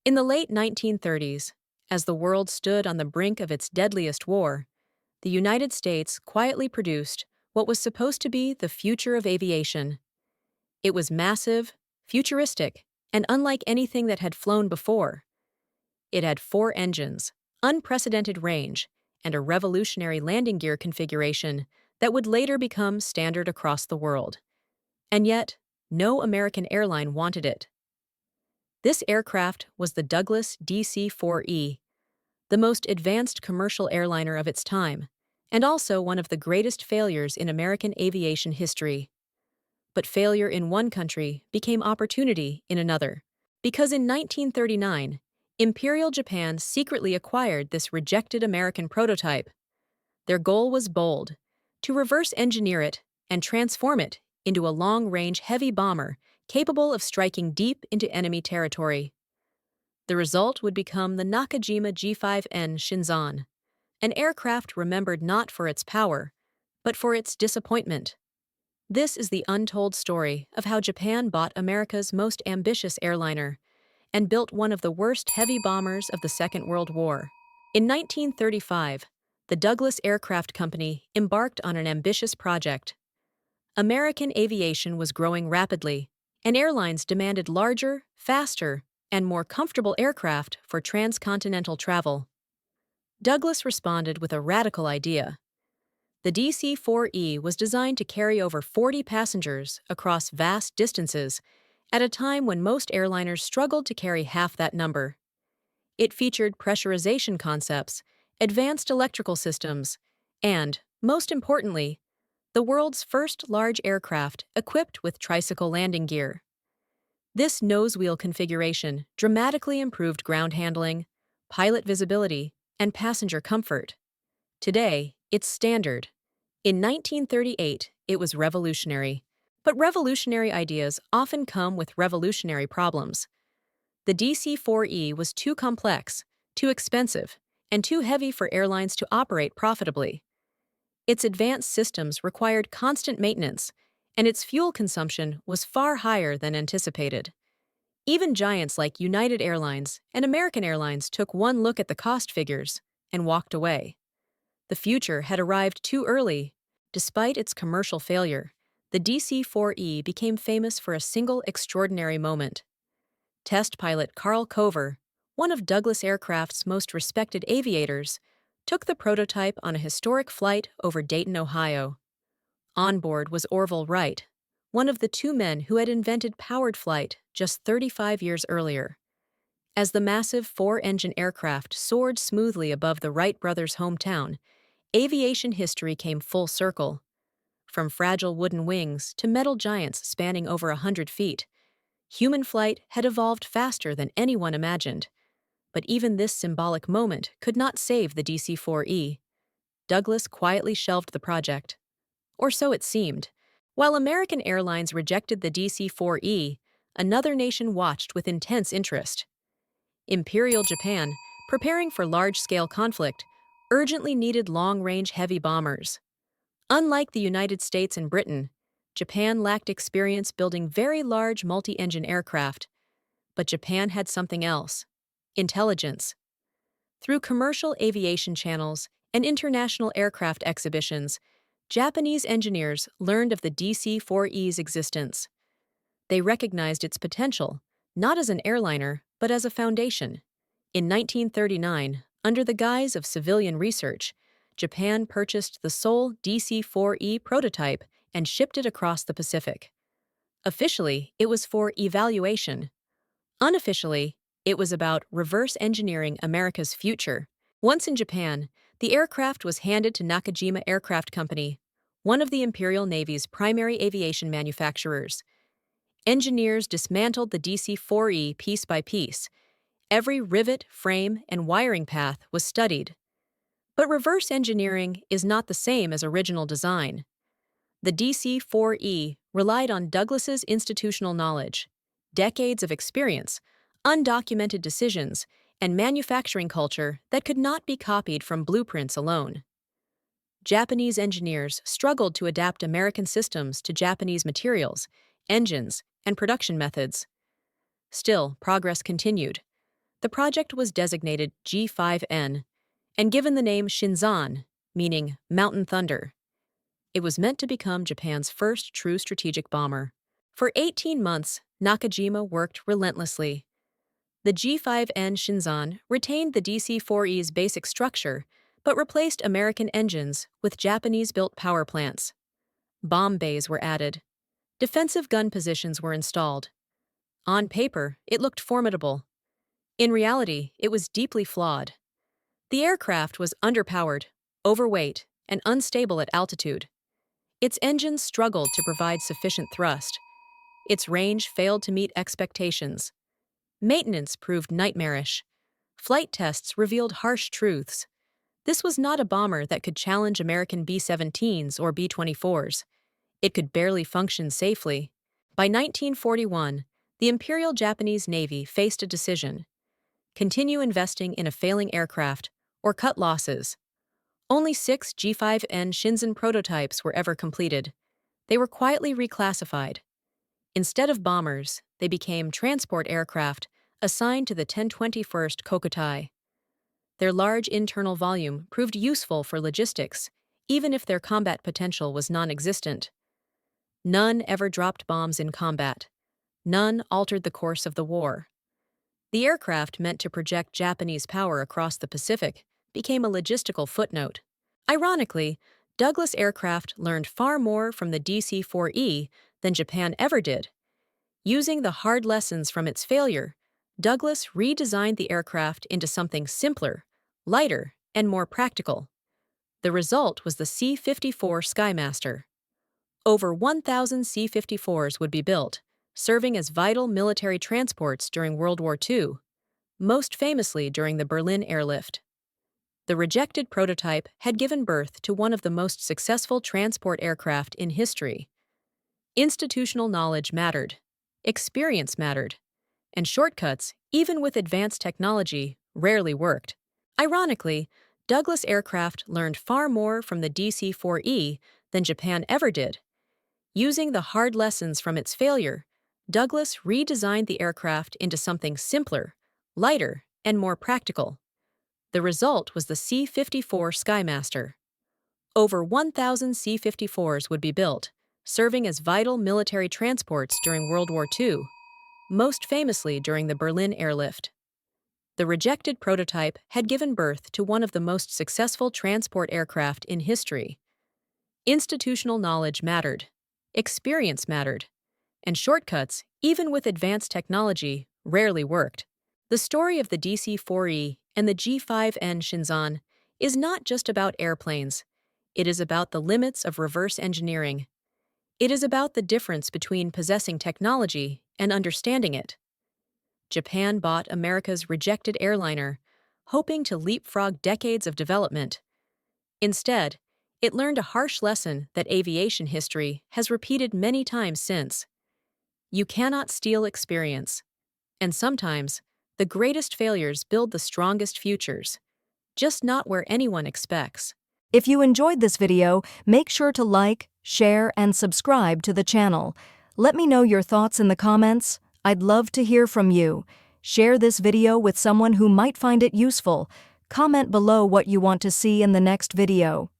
In the late 1930s, as the world stood on the brink of its deadliest war, the United States quietly produced what was supposed to be the future of aviation. It was massive, futuristic, and unlike anything that had flown before. It had 4 engines, unprecedented range, and a revolutionary landing gear configuration that would later become standard across the world. And yet, no American airline wanted it. This aircraft was the Douglas DC-4E, the most advanced commercial airliner of its time, and also one of the greatest failures in American aviation history. But failure in one country became opportunity in another, because in 1939, Imperial Japan secretly acquired this rejected American prototype. Their goal was bold: to reverse engineer it and transform it into a long-range heavy bomber capable of striking deep into enemy territory. The result would become the Nakajima G5N Shinzan, an aircraft remembered not for its power, but for its disappointment. This is the untold story of how Japan bought America's most ambitious airliner and built one of the worst heavy bombers of the Second World War. In 1935, the Douglas Aircraft Company embarked on an ambitious project. American aviation was growing rapidly, and airlines demanded larger, faster, and more comfortable aircraft for transcontinental travel. Douglas responded with a radical idea. The DC-4E was designed to carry over 40 passengers across vast distances at a time when most airliners struggled to carry half that number. It featured pressurization concepts, advanced electrical systems, and, most importantly, the world's first large aircraft equipped with tricycle landing gear. This nose-wheel configuration dramatically improved ground handling, pilot visibility, and passenger comfort. Today, it's standard. In 1938, it was revolutionary. But revolutionary ideas often come with revolutionary problems. The DC-4E was too complex, too expensive, and too heavy for airlines to operate profitably. Its advanced systems required constant maintenance, and its fuel consumption was far higher than anticipated. Even giants like United Airlines and American Airlines took one look at the cost figures and walked away. The future had arrived too early. Despite its commercial failure, the DC-4E became famous for a single extraordinary moment. Test pilot Carl Cover, one of Douglas Aircraft's most respected aviators, took the prototype on a historic flight over Dayton, Ohio. On board was Orville Wright, one of the 2 men who had invented powered flight just 35 years earlier. As the massive 4-engine aircraft soared smoothly above the Wright brothers' hometown, aviation history came full circle. From fragile wooden wings to metal giants spanning over 100 feet, human flight had evolved faster than anyone imagined. But even this symbolic moment could not save the DC-4E. Douglas quietly shelved the project. Or so it seemed. While American Airlines rejected the DC-4E, another nation watched with intense interest. Imperial Japan, preparing for large-scale conflict, urgently needed long-range heavy bombers. Unlike the United States and Britain, Japan lacked experience building very large multi-engine aircraft. But Japan had something else: intelligence. Through commercial aviation channels and international aircraft exhibitions, Japanese engineers learned of the DC-4E's existence. They recognized its potential, not as an airliner, but as a foundation. In 1939, under the guise of civilian research, Japan purchased the sole DC-4E prototype and shipped it across the Pacific. Officially, it was for evaluation. Unofficially, it was about reverse engineering America's future. Once in Japan, the aircraft was handed to Nakajima Aircraft Company, one of the Imperial Navy's primary aviation manufacturers. Engineers dismantled the DC-4E piece by piece. Every rivet, frame, and wiring path was studied. But reverse engineering is not the same as original design. The DC-4E relied on Douglas's institutional knowledge, decades of experience, undocumented decisions, and manufacturing culture that could not be copied from blueprints alone. Japanese engineers struggled to adapt American systems to Japanese materials, engines, and production methods. Still, progress continued. The project was designated G5N and given the name Shinzan, meaning Mountain Thunder. It was meant to become Japan's first true strategic bomber. For 18 months, Nakajima worked relentlessly. The G5N Shinzan retained the DC-4E's basic structure, but replaced American engines with Japanese-built power plants. Bomb bays were added. Defensive gun positions were installed. On paper, it looked formidable. In reality, it was deeply flawed. The aircraft was underpowered, overweight, and unstable at altitude. Its engines struggled to provide sufficient thrust. Its range failed to meet expectations. Maintenance proved nightmarish. Flight tests revealed harsh truths. This was not a bomber that could challenge American B-17s or B-24s. It could barely function safely. By 1941, the Imperial Japanese Navy faced a decision: continue investing in a failing aircraft or cut losses. Only 6 G5N Shinzan prototypes were ever completed. They were quietly reclassified. Instead of bombers, they became transport aircraft assigned to the 1021st Kokutai. Their large internal volume proved useful for logistics, even if their combat potential was non-existent. None ever dropped bombs in combat. None altered the course of the war. The aircraft meant to project Japanese power across the Pacific became a logistical footnote. Ironically, Douglas Aircraft learned far more from the DC-4E than Japan ever did. Using the hard lessons from its failure, Douglas redesigned the aircraft into something simpler, lighter, and more practical. The result was the C-54 Skymaster. Over 1,000 C-54s would be built, serving as vital military transports during World War II, most famously during the Berlin airlift. The rejected prototype had given birth to one of the most successful transport aircraft in history. Institutional knowledge mattered, experience mattered, and shortcuts, even with advanced technology, rarely worked. Ironically, Douglas Aircraft learned far more from the DC-4E than Japan ever did. Using the hard lessons from its failure, Douglas redesigned the aircraft into something simpler, lighter, and more practical. The result was the C-54 Skymaster. Over 1,000 C-54s would be built, serving as vital military transports during World War II, most famously during the Berlin airlift. The rejected prototype had given birth to one of the most successful transport aircraft in history. Institutional knowledge mattered, experience mattered, and shortcuts, even with advanced technology, rarely worked. The story of the DC-4E and the G5N Shinzan is not just about airplanes. It is about the limits of reverse engineering. It is about the difference between possessing technology and understanding it. Japan bought America's rejected airliner, hoping to leapfrog decades of development. Instead, it learned a harsh lesson that aviation history has repeated many times since. You cannot steal experience. And sometimes, the greatest failures build the strongest futures, just not where anyone expects. If you enjoyed this video, make sure to like, share, and subscribe to the channel. Let me know your thoughts in the comments. I'd love to hear from you. Share this video with someone who might find it useful. Comment below what you want to see in the next video.